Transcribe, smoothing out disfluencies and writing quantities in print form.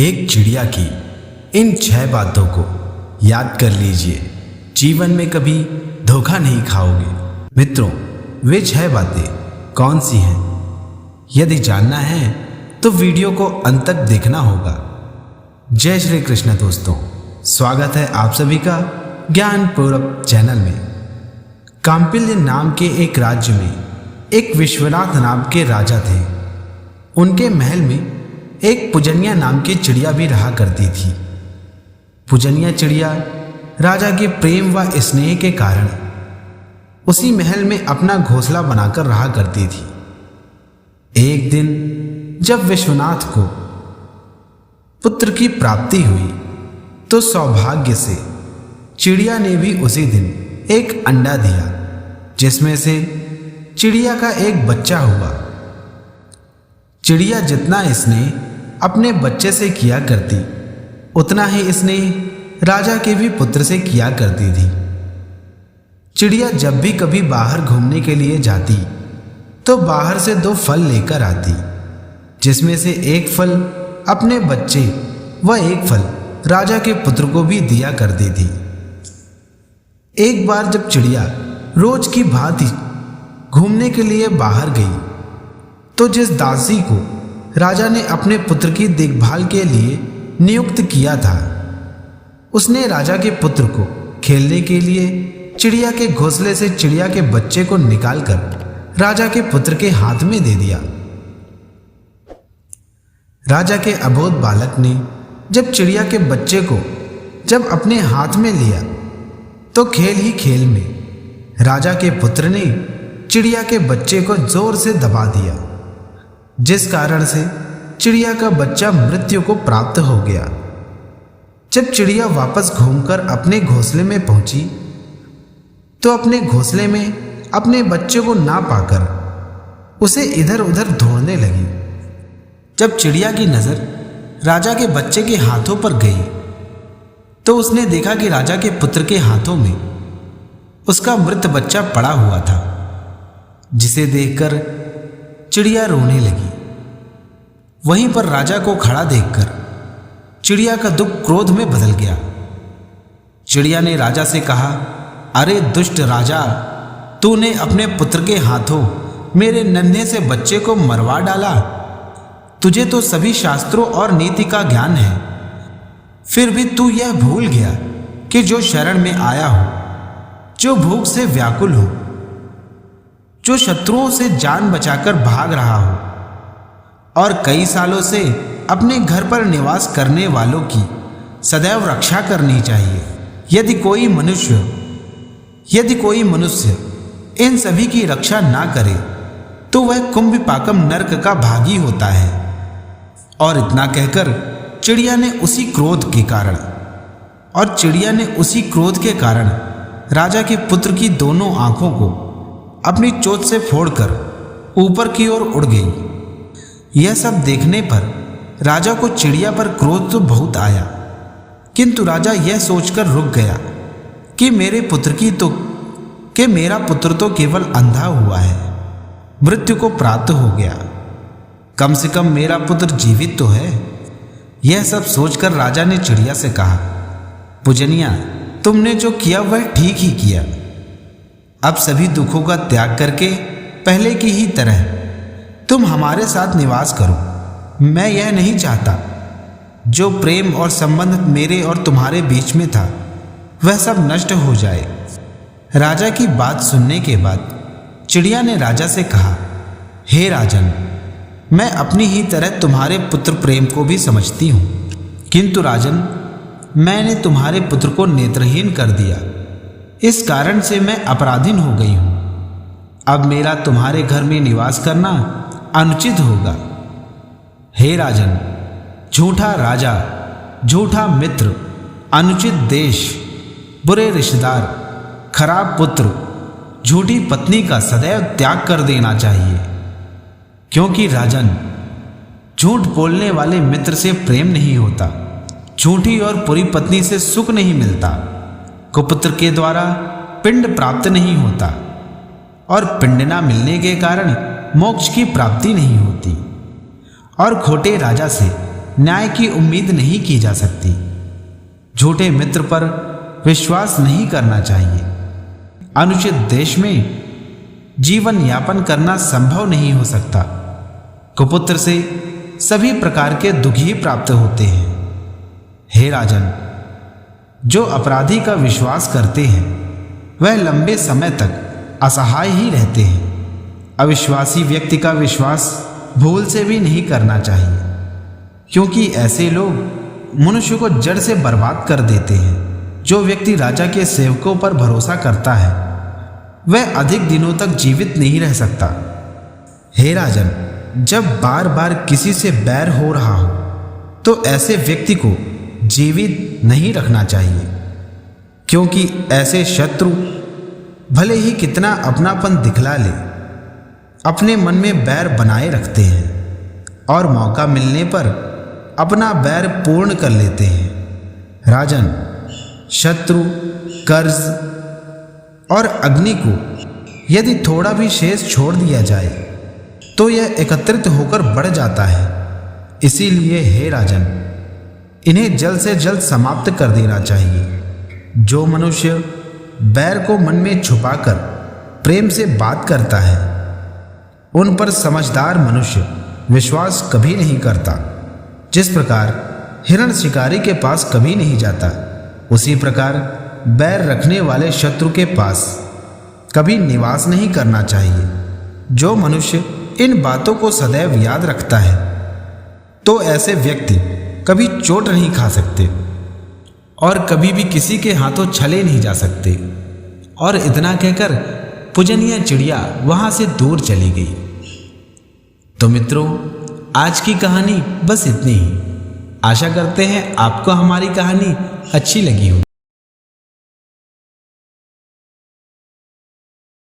एक चिड़िया की इन 6 बातों को याद कर लीजिए, जीवन में कभी धोखा नहीं खाओगे। मित्रों, वे 6 बातें कौन सी हैं? यदि जानना है तो वीडियो को अंत तक देखना होगा। जय श्री कृष्ण दोस्तों, स्वागत है आप सभी का ज्ञानपूर्वक चैनल में। कांपिल्य नाम के एक राज्य में एक विश्वनाथ नाम के राजा थे। उनके महल में एक पूजनिया नाम की चिड़िया भी रहा करती थी। पूजनिया चिड़िया राजा के प्रेम व स्नेह के कारण उसी महल में अपना घोंसला बनाकर रहा करती थी। एक दिन जब विश्वनाथ को पुत्र की प्राप्ति हुई तो सौभाग्य से चिड़िया ने भी उसी दिन एक अंडा दिया, जिसमें से चिड़िया का एक बच्चा हुआ। चिड़िया जितना स्नेह अपने बच्चे से किया करती, उतना ही स्नेह राजा के भी पुत्र से किया करती थी। चिड़िया जब भी कभी बाहर घूमने के लिए जाती तो बाहर से 2 फल लेकर आती, जिसमें से एक फल अपने बच्चे व एक फल राजा के पुत्र को भी दिया करती थी। एक बार जब चिड़िया रोज की भांति घूमने के लिए बाहर गई तो जिस दासी को राजा ने अपने पुत्र की देखभाल के लिए नियुक्त किया था, उसने राजा के पुत्र को खेलने के लिए चिड़िया के घोंसले से चिड़िया के बच्चे को निकालकर राजा के पुत्र के हाथ में दे दिया। राजा के अबोध बालक ने जब चिड़िया के बच्चे को जब अपने हाथ में लिया तो खेल ही खेल में राजा के पुत्र ने चिड़िया के बच्चे को जोर से दबा दिया, जिस कारण से चिड़िया का बच्चा मृत्यु को प्राप्त हो गया। जब चिड़िया वापस घूमकर अपने घोंसले में पहुंची तो अपने घोंसले में अपने बच्चे को ना पाकर उसे इधर उधर ढूंढने लगी। जब चिड़िया की नजर राजा के बच्चे के हाथों पर गई तो उसने देखा कि राजा के पुत्र के हाथों में उसका मृत बच्चा पड़ा हुआ था, जिसे देखकर चिड़िया रोने लगी। वहीं पर राजा को खड़ा देखकर चिड़िया का दुख क्रोध में बदल गया। चिड़िया ने राजा से कहा, अरे दुष्ट राजा, तूने अपने पुत्र के हाथों मेरे नन्हे से बच्चे को मरवा डाला। तुझे तो सभी शास्त्रों और नीति का ज्ञान है, फिर भी तू यह भूल गया कि जो शरण में आया हो, जो भूख से व्याकुल हो, जो शत्रुओं से जान बचाकर भाग रहा हो और कई सालों से अपने घर पर निवास करने वालों की सदैव रक्षा करनी चाहिए। यदि कोई मनुष्य इन सभी की रक्षा ना करे तो वह कुंभपाकम नरक का भागी होता है। और इतना कहकर चिड़िया ने उसी क्रोध के कारण राजा के पुत्र की दोनों आंखों को अपनी चोंच से फोड़कर ऊपर की ओर उड़ गई। यह सब देखने पर राजा को चिड़िया पर क्रोध तो बहुत आया, किंतु राजा यह सोचकर रुक गया कि मेरा पुत्र तो केवल अंधा हुआ है, मृत्यु को प्राप्त हो गया, कम से कम मेरा पुत्र जीवित तो है। यह सब सोचकर राजा ने चिड़िया से कहा, पूजनिया, तुमने जो किया वह ठीक ही किया। अब सभी दुखों का त्याग करके पहले की ही तरह तुम हमारे साथ निवास करो। मैं यह नहीं चाहता जो प्रेम और संबंध मेरे और तुम्हारे बीच में था वह सब नष्ट हो जाए। राजा की बात सुनने के बाद चिड़िया ने राजा से कहा, हे राजन, मैं अपनी ही तरह तुम्हारे पुत्र प्रेम को भी समझती हूँ, किंतु राजन, मैंने तुम्हारे पुत्र को नेत्रहीन कर दिया, इस कारण से मैं अपराधीन हो गई हूं। अब मेरा तुम्हारे घर में निवास करना अनुचित होगा। हे राजन, झूठा राजा, झूठा मित्र, अनुचित देश, बुरे रिश्तेदार, खराब पुत्र, झूठी पत्नी का सदैव त्याग कर देना चाहिए, क्योंकि राजन, झूठ बोलने वाले मित्र से प्रेम नहीं होता, झूठी और बुरी पत्नी से सुख नहीं मिलता, कुपुत्र के द्वारा पिंड प्राप्त नहीं होता और पिंड ना मिलने के कारण मोक्ष की प्राप्ति नहीं होती, और खोटे राजा से न्याय की उम्मीद नहीं की जा सकती। झूठे मित्र पर विश्वास नहीं करना चाहिए। अनुचित देश में जीवन यापन करना संभव नहीं हो सकता। कुपुत्र से सभी प्रकार के दुख ही प्राप्त होते हैं। हे राजन, जो अपराधी का विश्वास करते हैं वह लंबे समय तक असहाय ही रहते हैं। अविश्वासी व्यक्ति का विश्वास भूल से भी नहीं करना चाहिए, क्योंकि ऐसे लोग मनुष्य को जड़ से बर्बाद कर देते हैं। जो व्यक्ति राजा के सेवकों पर भरोसा करता है वह अधिक दिनों तक जीवित नहीं रह सकता। हे राजन, जब बार बार किसी से बैर हो रहा हो तो ऐसे व्यक्ति को जीवित नहीं रखना चाहिए, क्योंकि ऐसे शत्रु भले ही कितना अपनापन दिखला ले, अपने मन में बैर बनाए रखते हैं और मौका मिलने पर अपना बैर पूर्ण कर लेते हैं। राजन, शत्रु, कर्ज और अग्नि को यदि थोड़ा भी शेष छोड़ दिया जाए तो यह एकत्रित होकर बढ़ जाता है। इसीलिए हे राजन, इन्हें जल्द से जल्द समाप्त कर देना चाहिए। जो मनुष्य बैर को मन में छुपाकर प्रेम से बात करता है उन पर समझदार मनुष्य विश्वास कभी नहीं करता। जिस प्रकार हिरण शिकारी के पास कभी नहीं जाता, उसी प्रकार बैर रखने वाले शत्रु के पास कभी निवास नहीं करना चाहिए। जो मनुष्य इन बातों को सदैव याद रखता है तो ऐसे व्यक्ति कभी चोट नहीं खा सकते और कभी भी किसी के हाथों छले नहीं जा सकते। और इतना कहकर पूजनीय चिड़िया वहां से दूर चली गई। तो मित्रों, आज की कहानी बस इतनी ही। आशा करते हैं आपको हमारी कहानी अच्छी लगी हो।